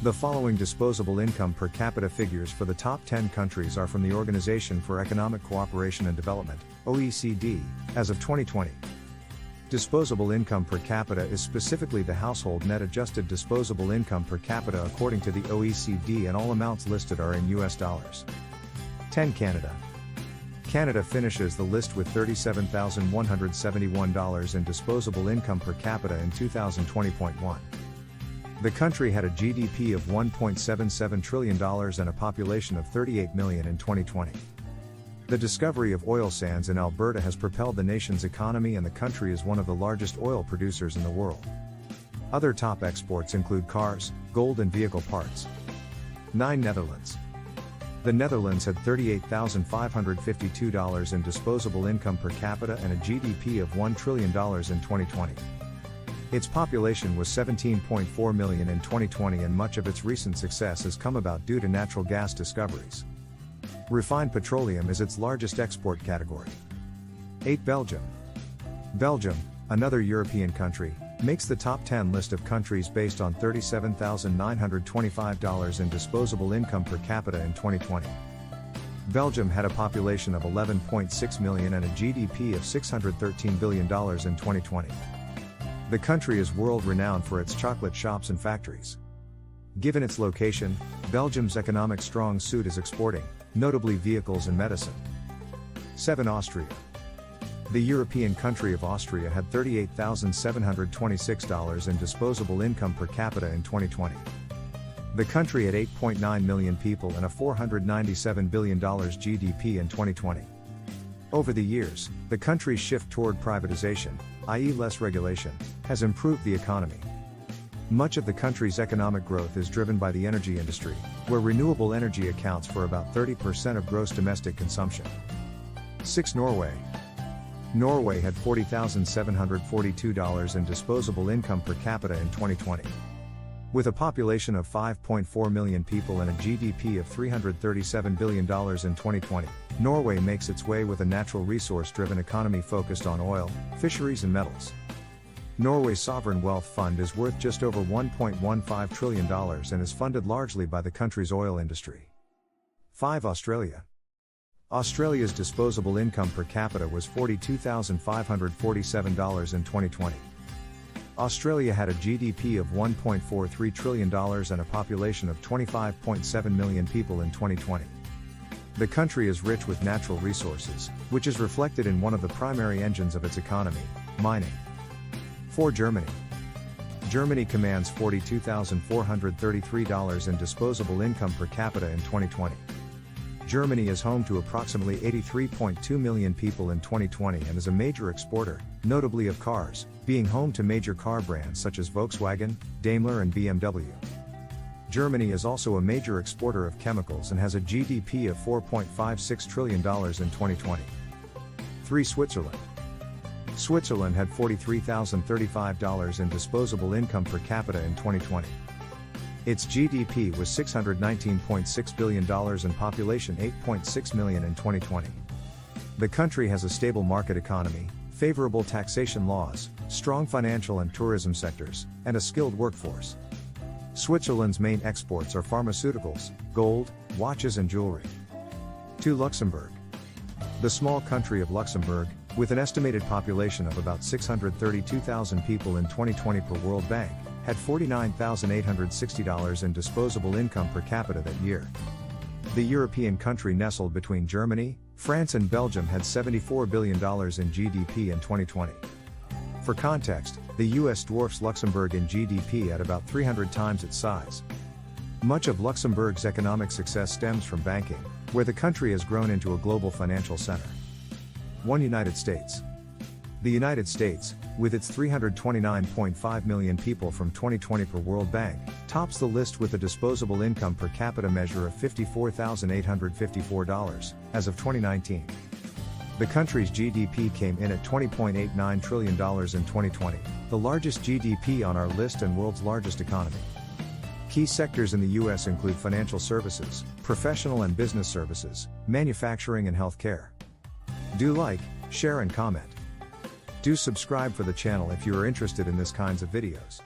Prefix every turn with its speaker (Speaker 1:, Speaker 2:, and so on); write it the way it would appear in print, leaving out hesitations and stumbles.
Speaker 1: The following disposable income per capita figures for the top 10 countries are from the Organization for Economic Cooperation and Development, OECD, as of 2020. Disposable income per capita is specifically the household net adjusted disposable income per capita according to the OECD, and all amounts listed are in US dollars. 10. Canada. Canada finishes the list with $37,171 in disposable income per capita in 2020.1. The country had a GDP of $1.77 trillion and a population of 38 million in 2020. The discovery of oil sands in Alberta has propelled the nation's economy, and the country is one of the largest oil producers in the world. Other top exports include cars, gold and vehicle parts. 9. Netherlands. The Netherlands had $38,552 in disposable income per capita and a GDP of $1 trillion in 2020. Its population was 17.4 million in 2020, and much of its recent success has come about due to natural gas discoveries. Refined petroleum is its largest export category. 8. Belgium. Belgium, another European country, makes the top 10 list of countries based on $37,925 in disposable income per capita in 2020. Belgium had a population of 11.6 million and a GDP of $613 billion in 2020. The country is world-renowned for its chocolate shops and factories. Given its location, Belgium's economic strong suit is exporting, notably vehicles and medicine. 7. Austria. The European country of Austria had $38,726 in disposable income per capita in 2020. The country had 8.9 million people and a $497 billion GDP in 2020. Over the years, the country's shift toward privatization, i.e. less regulation, has improved the economy. Much of the country's economic growth is driven by the energy industry, where renewable energy accounts for about 30% of gross domestic consumption. 6. Norway. Norway had $40,742 in disposable income per capita in 2020. With a population of 5.4 million people and a GDP of $337 billion in 2020, Norway makes its way with a natural resource-driven economy focused on oil, fisheries and metals. Norway's sovereign wealth fund is worth just over $1.15 trillion and is funded largely by the country's oil industry. 5. Australia. Australia's disposable income per capita was $42,547 in 2020. Australia had a GDP of $1.43 trillion and a population of 25.7 million people in 2020. The country is rich with natural resources, which is reflected in one of the primary engines of its economy, mining. 4. Germany. Germany commands $42,433 in disposable income per capita in 2020. Germany is home to approximately 83.2 million people in 2020 and is a major exporter, notably of cars, being home to major car brands such as Volkswagen, Daimler and BMW. Germany is also a major exporter of chemicals and has a GDP of $4.56 trillion in 2020. 3. Switzerland. Switzerland had $43,035 in disposable income per capita in 2020. Its GDP was $619.6 billion and population 8.6 million in 2020. The country has a stable market economy, favorable taxation laws, strong financial and tourism sectors, and a skilled workforce. Switzerland's main exports are pharmaceuticals, gold, watches and jewelry. 2. Luxembourg. The small country of Luxembourg, with an estimated population of about 632,000 people in 2020 per World Bank, had $49,860 in disposable income per capita that year. The European country nestled between Germany, France and Belgium had $74 billion in GDP in 2020. For context, the US dwarfs Luxembourg in GDP at about 300 times its size. Much of Luxembourg's economic success stems from banking, where the country has grown into a global financial center. 1. United States. The United States, with its 329.5 million people from 2020 per World Bank, tops the list with a disposable income per capita measure of $54,854, as of 2019. The country's GDP came in at $20.89 trillion in 2020, the largest GDP on our list and world's largest economy. Key sectors in the U.S. include financial services, professional and business services, manufacturing and healthcare. Do like, share and comment. Do subscribe for the channel if you are interested in this kinds of videos.